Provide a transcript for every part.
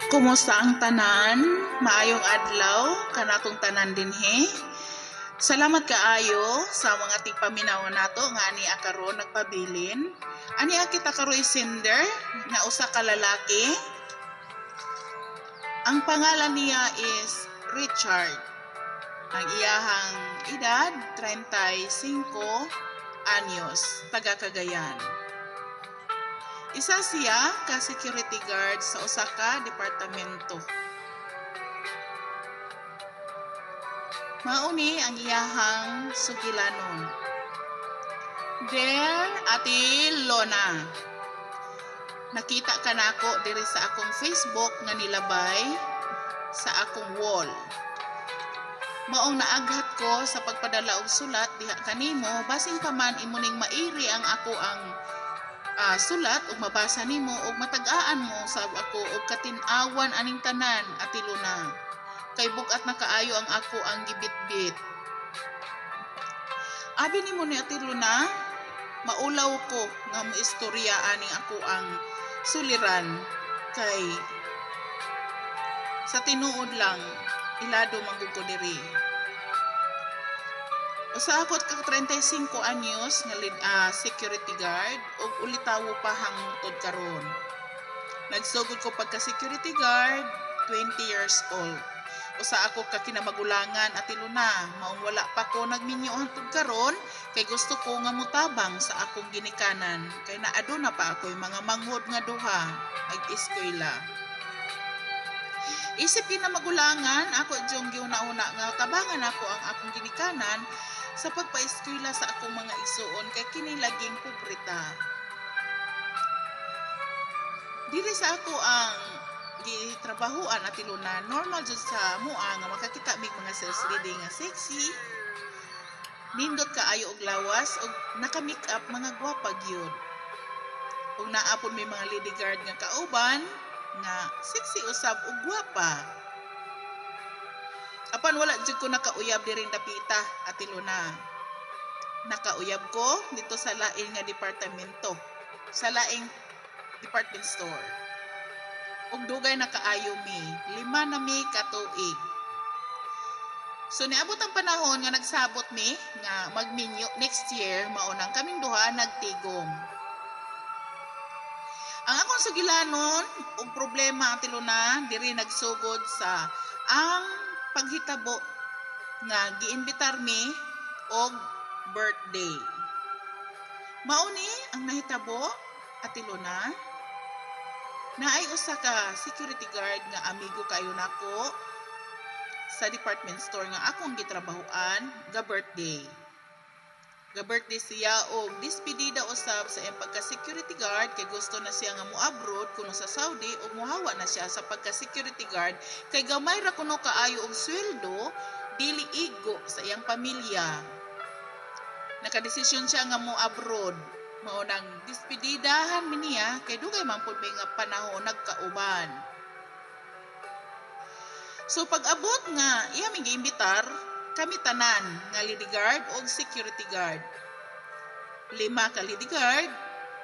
Kumusta ang tanan? Maayong adlaw kanatong tanan dinhi. Salamat kaayo sa mga tigpaminaw nato nga ani karon nagpabilin. Ani kita karoy sender nga usa ka lalaki. Ang pangalan niya is Richard. Ang iyahang edad 35 anyos, taga Cagayan. Isa siya ka security guard sa usa ka departamento. Mauni ang iyahang sugilanon. Dear Ate Lona, nakita ka nako diri sa akong Facebook nga nilabay sa akong wall. Maong naaghat ko sa pagpadala og sulat diha kanimo basin pa man imo ning mairi ang ako ang sulat ug mabasa nimo ug matag-aan mo sa ako og katin-awan aning tanan, Ate Luna. Kay bugat na kaayo ang ako ang gibitbit. Abi nimo ni Ate Luna, maulaw ko nga moistorya aning ako ang suliran kay sa tinuod lang ilado manggug ko diri. Usa ako ka 35 anyos nga security guard ug ulitawo pa hangtod karon. Nagsugod ko pagka security guard 20 years old. Usa ako ka kinamagulangan, Ate Luna, maong wala pa ko nagminyo hangtod karon kay gusto ko nga mutabang sa akong ginikanan kay naaduna pa ako'y mga manghod nga duha ag-eskwela. Isip kinamagulangan ako jung giuna-una nga tabangan ako ang akong ginikanan sa pagpaeskwela sa akong mga igsuon kay kini laging pobreta. Dili sa ako ang gitrabahoan, Ate Luna, normal jud sa mua nga makakita mig mga sales lady nga sexy, nindot kaayo og lawas ug naka-make up mga gwapa gyud. Ug naapon may mga lady guard nga kauban nga sexy usab ug gwapa. Apan wala jud ko nakauyab diri dapita, Ate Luna. Nakauyab ko dito sa laing nga departamento, sa laing department store. Ug dugay na kaayo mi, 5 na mi katuig. So niabot ang panahon nga nagsabot mi nga magminyo next year mao nang kaming duha nagtigom. Ang akong sugilanon ug problema, Ate Luna, diri nagsugod sa ang paghitabo nga giimbitar mi og birthday. Mao ni ang nahitabo, Ate Luna, naay usa ka security guard nga amigo kayo nako sa department store nga akong gitrabahoan ga birthday. Ga birthday siya og dispedida usab sa iyang pagka-security guard kay gusto na siya nga mo-abroad kuno sa Saudi ug mohawa na siya sa pagka-security guard kay gamay ra kuno kaayo og sweldo dili igo sa iyang pamilya. Nakadesisyon siya nga mo-abroad. Mao nang dispedidahan mi niya kay dugay man pud may nga panahon nagkauban. So pag-abot nga iya mi giimbitar kami tanan nga lady guard o security guard. 5 ka lady guard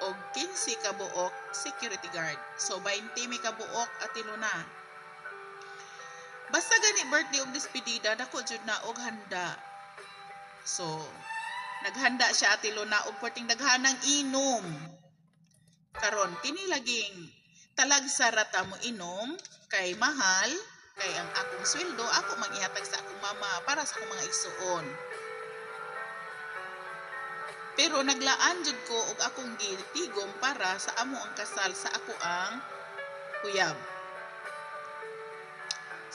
o 15 ka buok security guard. So 20 mi ka buok, Ate Luna. Basta gani birthday og despedida dako jud na og handa. So naghanda siya, Ate Luna, og perting daghanang inom. Karon kini laging talag sarata mo inom kay mahal. Kay ang akong sweldo, ako mag-ihatag sa akong mama para sa akong mga igsuon. Pero naglaan jud ko og akong gitigom para sa amo ang kasal sa ako ang kuyab.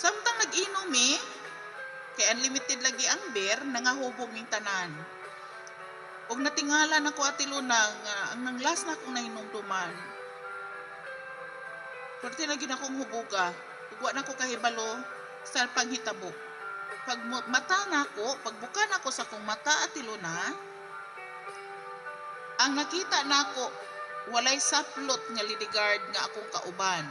Samtang nag-inom kay unlimited lagi ang beer, nangahubog ming tanan. Og natingalan ako, Ate Luna, nga ang nanglas na akong nahinumduman. Pwerte na gina akong hubuga. Ugwa na ko kahibalo sa panghitabo. Pag mata na ko, pagbuka na ko sa akong mata, Ate Luna, ang nakita na ko, walay saplot nga lady guard nga akong kauban.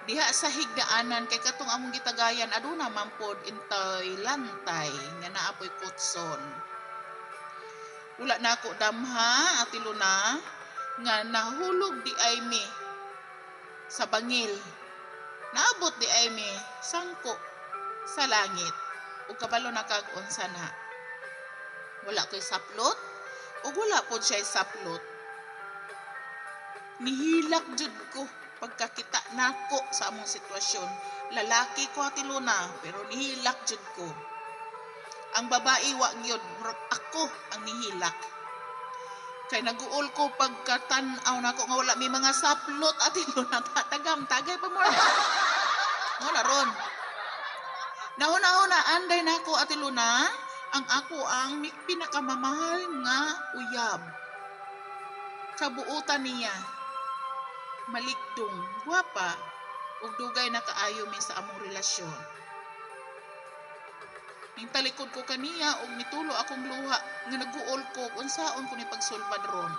Diha sa higdaanan kay katong among gitagayan aduna man pod intay lantay nga naapoy kutson. Wala na ako damha, Ate Luna, nga nahulog di ay mi sa bangil. Naabot di ay mi sangko sa langit ug kabalo na kag unsa na. Wala ko'y saplot ug wala pod siya saplot. Nihilak jud ko pagkakita nako sa among sitwasyon. Lalaki ko Ate Luna, pero nihilak jud ko. Ang babae wa gyud, ako ang nihilak. Kay naguol ko pagkatan-aw nako nga wala may mga saplot Ate Luna, tagay pa mo. Wala ron. Nauna-una anday nako Ate Luna, ang ako ang pinakamamahal nga uyab. Kabuutan niya, maligdong, gwapa, ug dugay na kaayo mi sa among relasyon. Ning talikod ko kaniya ug nitulo akong luha nga naguol ko unsaon ko ni pagsulbad ron.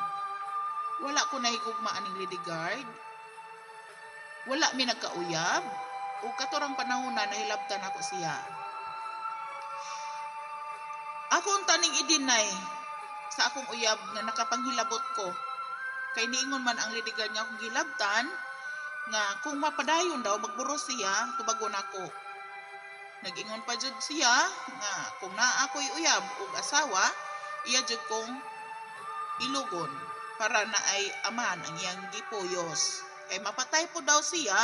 Wala ko nahigugma aning lidigard. Wala mi nagkauyab ug katurang panahon na nahilabtan ako siya. Akong taning i-deny sa akong uyab nga nakapanghilabot ko. Kay niingon man ang lidigan niya akong gilabtan nga kung mapadayon daw magburo siya tubagon ako. Nag-ingon pa jud siya nga kung naa ako'y uyab ug asawa, iya jud kong ilugon para na ay aman ang iyang gipuyos. Kay mapatay po daw siya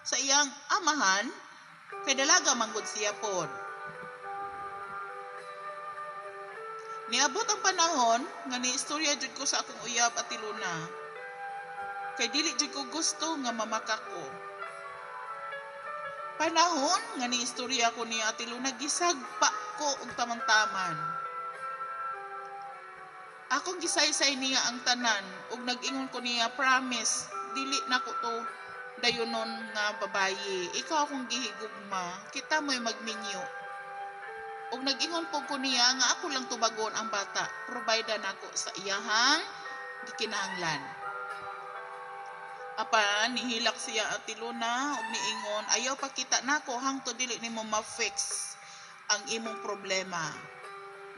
sa iyang amahan kay dalaga manggod siya pod. Niabot ang panahon nga niistorya jud ko sa akong uyab Ate Luna. Kay dili jud ko gusto nga mamaka ko. Panahon nga niistorya ko ni Ate Luna, gisagpa ko og tamang-taman. Akong gisaysay niya ang tanan ug nag-ingon ko niya, promise, dili na ko to dayonon nga babayi. Ikaw akong gihigugma, kita mo'y magminyo. Ug nag-ingon po ko niya nga ako lang tubagon ang bata, provide nako sa iyahang gikinahanglan. Apan nihilak siya Ate Luna ug niingon ayaw pakita nako hangtod dili nimo ma-fix ang imong problema.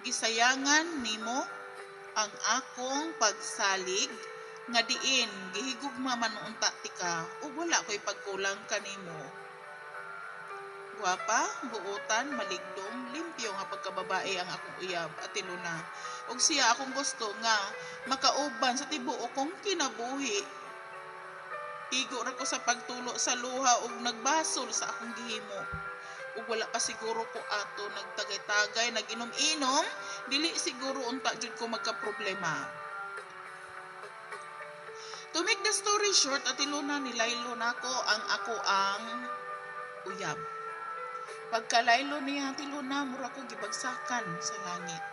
Gisayangan nimo ang akong pagsalig nga diin gihigugma man unta tika ug wala ko'y pagkulang kanimo. Guwapa, buutan, maligdong, limpyo nga pagkababae ang akong uyab Ate Luna. Ug siya akong gusto nga makauban sa tibuok kong kinabuhi. Igo ra ko sa pagtulo sa luha ug nagbasol sa akong gihimo. Ug wala pa siguro ko ato nagtagay-tagay, naginom-inom, dili siguro unta jud ko magka-problema. To make the story short, Ate Luna, nilaylo nako ang ako ang uyab. Pagkalaylo niya Ate Luna, mura ko gibagsakan sa langit.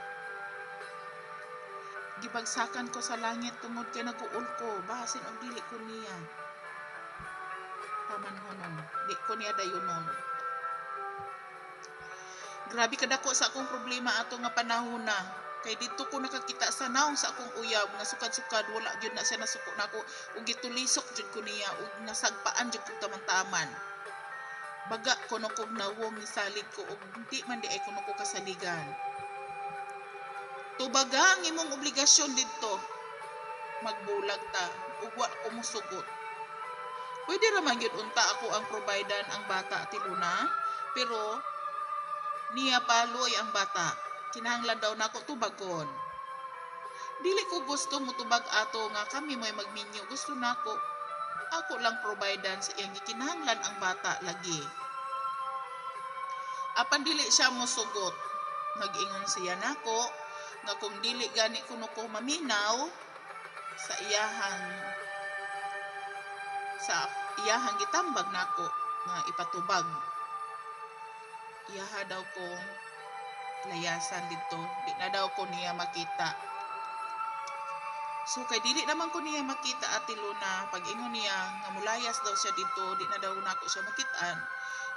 Gibagsakan ko sa langit tungod kay naguol ko, bahasin og dili ko niya. Pamanhonon, di ko niya dayonon. Grabe kadako sa akong problema ato nga panahon na. Kay dito ko nakakita sa naong sa akong uyab nga sukad-sukad, wala gyud na siya nasuko nako ug gitulisok jud ko niya ug nasagpaan jud ko taman-taman. Baga kuno kog nawong ni salig ko ug hindi man di ay kuno ko kasaligan. Tubaga ang imong obligasyon didto. Magbulag ta ug wa ko mosugot. Pwede ra man gyud unta ako ang providean ang bata Ate Luna, pero niya paloy ang bata. Kinahanglan daw nako tubagon. Dili ko gusto mo tubag ato nga kami mo'y magminyo. Gusto nako ako lang providean sa iyang gikinahanglan ang bata lagi. Apan dili siya mosugot. Mag-ingon siya nako nga kung dili gani kuno ko maminaw sa iyahang gitambag nako nga ipatubag. Iyaha daw ko layasan dito, di na daw ko niya makita. So kay dili naman ko niya makita Ate Luna, pag ingon niya nga mulayas daw siya dito, di na daw nako siya makitaan.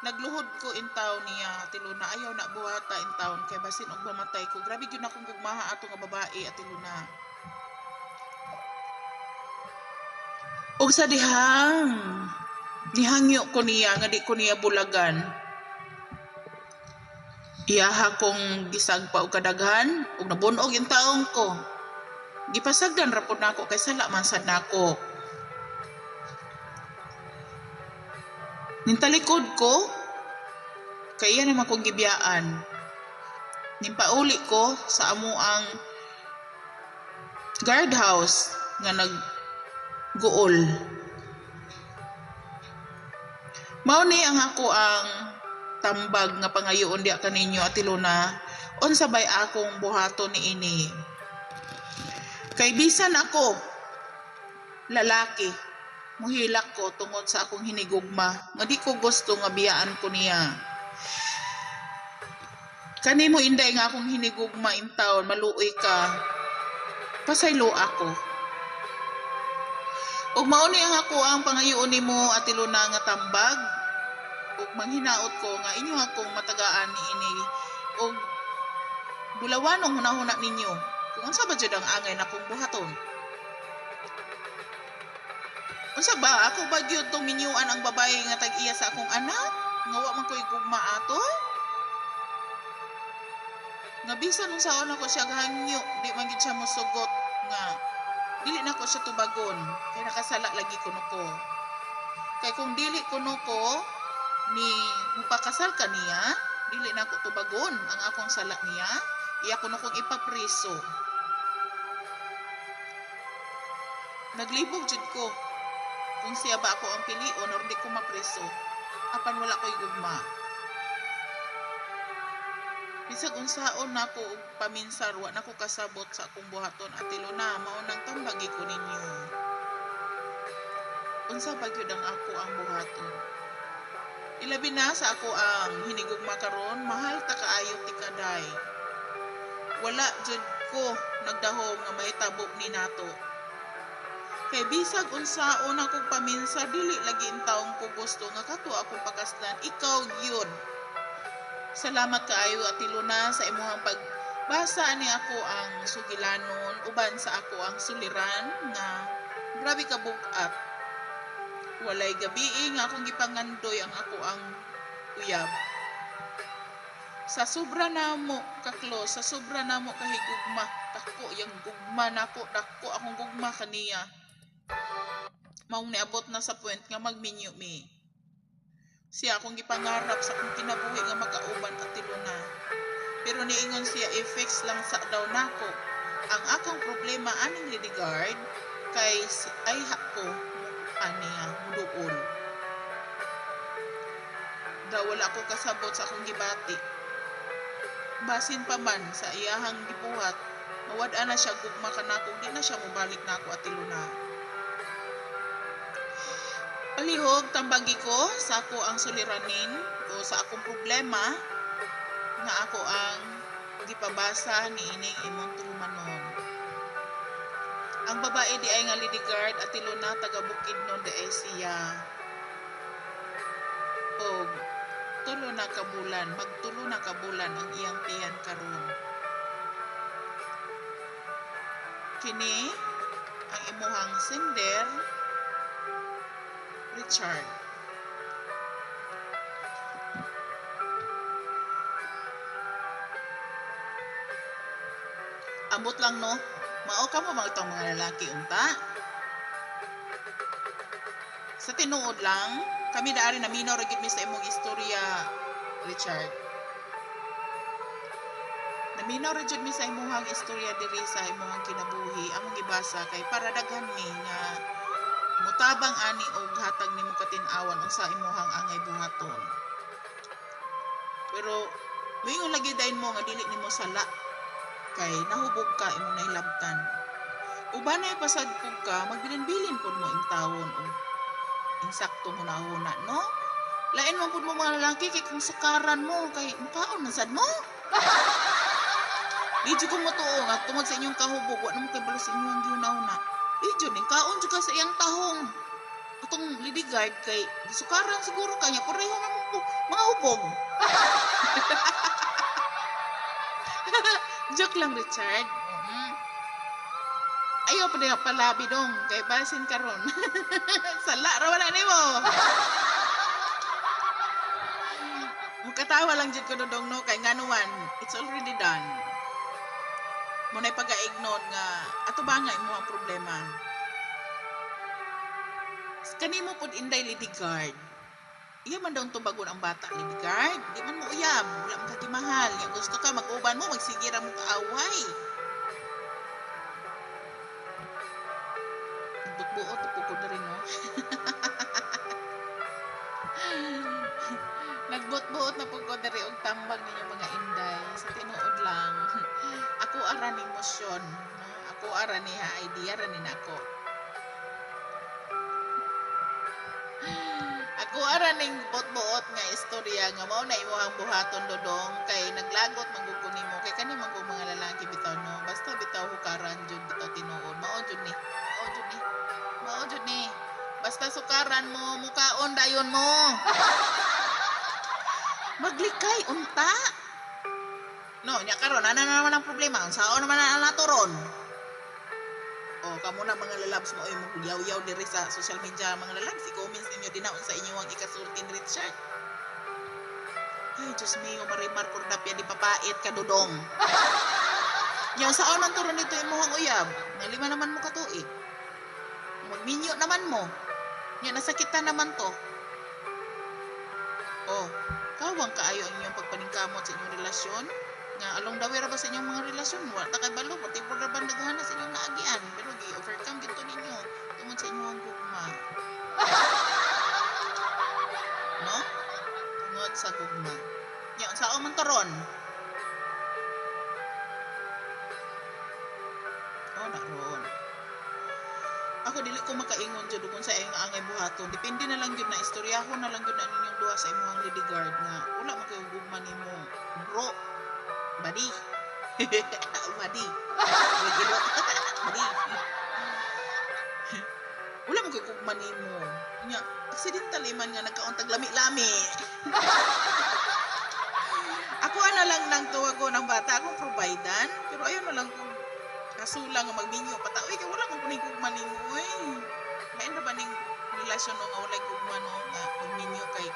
Nagluhod ko in town niya Ate Luna, ayaw na buhata in town kay basin og mamatay ko. Grabe gyud akong gugmaha ato nga babae Ate Luna. Og sa dihang nihangyo ko niya nga di ko niya bulagan. Iyaha kong gisagpa og kadaghan ug nabunog yung taong ko. Gipasagdan ra pud nako kay sala man sad nako. Nintalikod ko, kaya naman kong gibiyaan. Nimpauli ko sa amo ang guardhouse nga nagguol. Mao ni ang ako ang tambag nga pangayoon diya kaninyo at iluna, unsa bay akong buhaton ni ini. Kay bisan ako, lalaki, muhilak ko tungod sa akong hinigugma, nga di ko gusto nga biyaan ko niya. Kanimo inday nga akong hinigugma in taon, maluoy ka, pasaylo ako. Ug mao ni ang ako ang pangayoon nimo at iluna nga tambag, ug manghinaot ko nga inyo akong matagaan ni ini, ug bulawanong hunahuna ninyo, kung unsa ba jud ang angay na akong buhaton. Unsa ba ako ba gyud tong minyuan ang babae nga tag-iya sa akong anak? Nga wa man ko'y gugma ato? Nga bisan unsaon ako siya gahangyo, di man gyud siya mosugot nga dili na ko siya tubagon, kay nakasala lagi kuno ko. Kay kung dili kuno ko ni mupakasal kaniya, dili na ko tubagon ang akong sala niya, iya kuno kong ipapriso. Naglibog jud ko kung siya ba ako ang pilion or di ko mapreso, apan wala ko'y gugma. Bisag unsaon nako og paminsar, wa nako kasabot sa akong buhaton at iluna, mao nang tambagi ko ninyo. Unsa ba gyud ang ako ang buhaton? Ilabi na sa ako ang hinigugma karon, mahal ta kaayo ti kaday. Wala jud ko nagdahom nga mahitabo ni nato. Kay bisag unsaon akong paminsar, dili lagi in taong ko gusto nga kato akong pakaslan, ikaw gyud. Salamat kaayo at iluna sa imuhang pagbasa ni ako ang sugilanon uban sa ako ang suliran nga grabe ka bugat. Walay gabi nga akong gipangandoy ang ako ang uyab. Sa sobra namo kaklo, sa sobra namo kahigugma, dako yang gugma nako, dako akong gugma kaniya. Maong niabot na sa point nga magminyo mi. Siya akong gipangarap sa akong kinabuhi nga makauban at tiluna. Pero niingon siya i-fix lang sa daw nako ang akong problema aning lidigard kay ay hako aniya muduol. Daw wala ko kasabot sa akong gibati. Basin pa man sa iyahang gibuhat, mawad-an na siya gugma kanako, di na siya mobalik nako at tiluna. Palihog tambagi ko sa ako ang suliranin o sa akong problema nga ako ang gipabasa ni ining imong tulumanon. Ang babae di ay nga lidigard at tiluna taga Bukidnon de siya. O magtulo na kabulan ang iyang tiyan karon. Kini ang imuhang sender Richard. Ambot lang no, mao ka mo mga mga lalaki unta. Sa tinuod lang, kami daari na minaw ra gid mi sa imong istorya, Richard. Naminaw ra jud mi sa imong istorya diri sa imong kinabuhi, among gibasa kay para daghan mi nga mutabang ani og hatag nimo katin-awan unsa imong angay buhaton. Pero moingon lagi dayon mo nga dili nimo sala kay nahubog ka imong nahilabtan. Ubanay pasad pug ka, magbilin-bilin pud mo ing tawon o insakto hunahuna, no? Lain man pud mo mga lalaki kay kung sukaran mo kay mukaon man sad mo. Di ko mo tuo nga tungod sa inyong kahubog wa namo kay balos inyong gihunahuna. Di ning kaon jud ka sa iyang tahong. Atong lidigard kay sukaran siguro kanya pareho man mo mga hubog. Joke lang, Richard. Ayaw pa niya palabi dong. Kay basin karon. Sala, ra wala nimo. Mukatawa lang jud ko dong no. Kay nganuan, it's already done. Muna'y pag-ignon nga, ato ba nga imo ang problema? Kanimo pud inday lidigard. iya man daw tubagon ang bata lifeguard. Di man mo uyab, wala man kagimahal. Nya gusto ka mag-uban mo, magsigira mo kaaway. Nagbutbuot na po na rin, no? Nagbutbuot na po ko na rin og tambag ninyo mga inday. Sa tinuod lang. Ako ara ni emosyon. No? Ako ara ni ha idea ra ni nako. Ako ara ning bot-buot nga istorya nga mao na imong buhaton dodong kay naglagot manggug ko nimo kay kani manggug mga lalaki bitaw no basta bitaw hukaran jud bitaw tinuod mao jud ni mao jud ni mao jud ni basta sukaran mo mukaon dayon mo maglikay unta no nya karon ana na naman ang problema unsaon naman ang naturon. Oh, kamo na mga lalabs mo ay magyaw-yaw diri sa social media mga lalabs, i-comments ninyo dinaon sa inyong ikasultin Richard. Ay, Diyos mio, marimar kordapya di papait kadudong. Nya saan man turon nito imong uyab? Nga lima naman mo katuig. Magminyo naman mo. Nya nasakitan naman to. Oh, kawang kaayo ang inyong pagpaningkamot sa inyong relasyon. Nga along the way ra ba sa inyong mga relasyon wa ta kay balo pati po ra bandaguhan na sa inyong naagian pero gi-overcome dito ninyo tungod sa inyong gugma. No? Tungod sa gugma. Nya unsa man toron? Oh, naron. Ako dili ko makaingon jud kung sa iyong angay buhaton. Depende na lang jud na istoryahon na lang jud na ninyong duha sa imong lady guard nga wala man kayo gugma nimo. Bro, Badi. Badi. Badi. Badi. Wala mo kay kugman nimo. Nya, accidental man nga nagkaon lami-lami. Ako ana lang nang tuwa ko ng bata akong providean, pero ayon na lang ko kasula nga magminyo pata. Uy, kay wala man kuning kugman nimo, uy. Lain ra ba ning relasyon no nga wala kugman no nga magminyo kay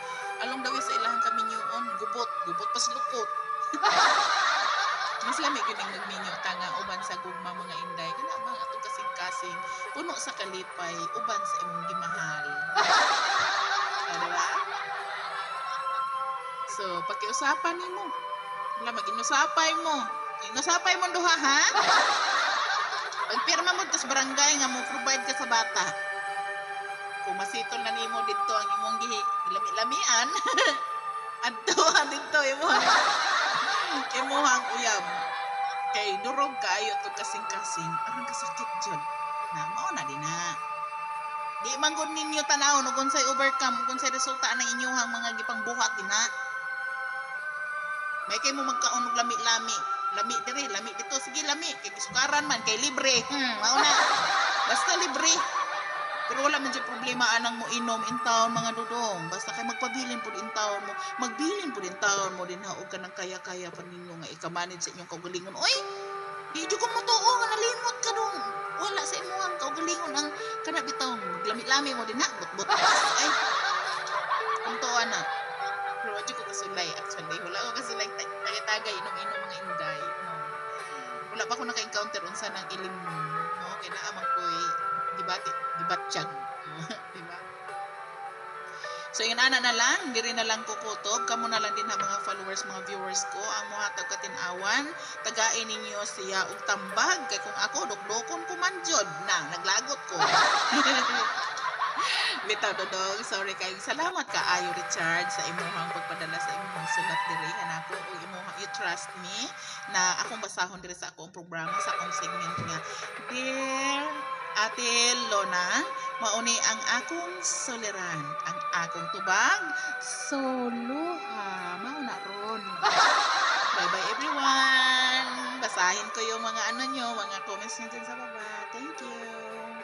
along daw sa ilahang kaminyoon, gubot pas lukot. Mas lami gyud ning magminyo tanga uban sa gugma mga inday kana bang atong kasing-kasing puno sa kalipay uban sa imong gimahal. Diba? So pakiusapan nimo wala mag-inusapay mo inusapay mo duha ha pagpirma mo tas barangay nga mo provide ka sa bata kung masitol na nimo dito ang imong lami-lamian adto dito imuhang uyab kay durog kaayo to kasing-kasing aron kasakit jud na mao na din na di man gud ninyo tanaw no kung say overcome kung say resulta ng inyong mga gipangbuhat din na may kay mo magkaon og lami diri lami dito sige lami kay sukaran man kay libre mao na basta libre. Pero wala man dyan problema anang mo inom in town mga dudong. Basta kay magpabilin po din taon mo. Magbilin po din taon mo din haog ka ng kaya-kaya pa ninyo nga ikamanid sa inyong kaugalingon. Oy! Di ko mo tuo nga nalimot ka dong. Wala sa inyong kaugalingon ang kanabitaw mo. Maglami-lami mo din ha. But ay. Kuntuan na. Pero wala ko kasulay actually. Wala ko kasulay tagay-tagay inom-inom mga inday. No. Wala pa ako naka-encounter unsa ng ilim mo. No? Kaya naamang ko'y gibatsyag. Diba? So, yun ana na lang. Diri na lang kukutob. Kamo na lang din ha mga followers, mga viewers ko. Ang muhatag katinawan. Tagain ninyo siya og tambag. Kaya kung ako, dukdukon ko man jud na. Naglagot ko. Bitaw dodong. Sorry kayo. Salamat ka, Ayo Richard, sa imuhang pagpadala sa imuhang sulat diri. Hanako. O imuhang, you trust me na akong basahon diri sa akong programa, sa akong segment nga. Dear Ate Lona, mauni ang akong soliran, ang akong tubag, soluha. Mauna ron. Bye-bye everyone. Basahin ko yung mga nyo, mga comments nyo dyan sa baba. Thank you.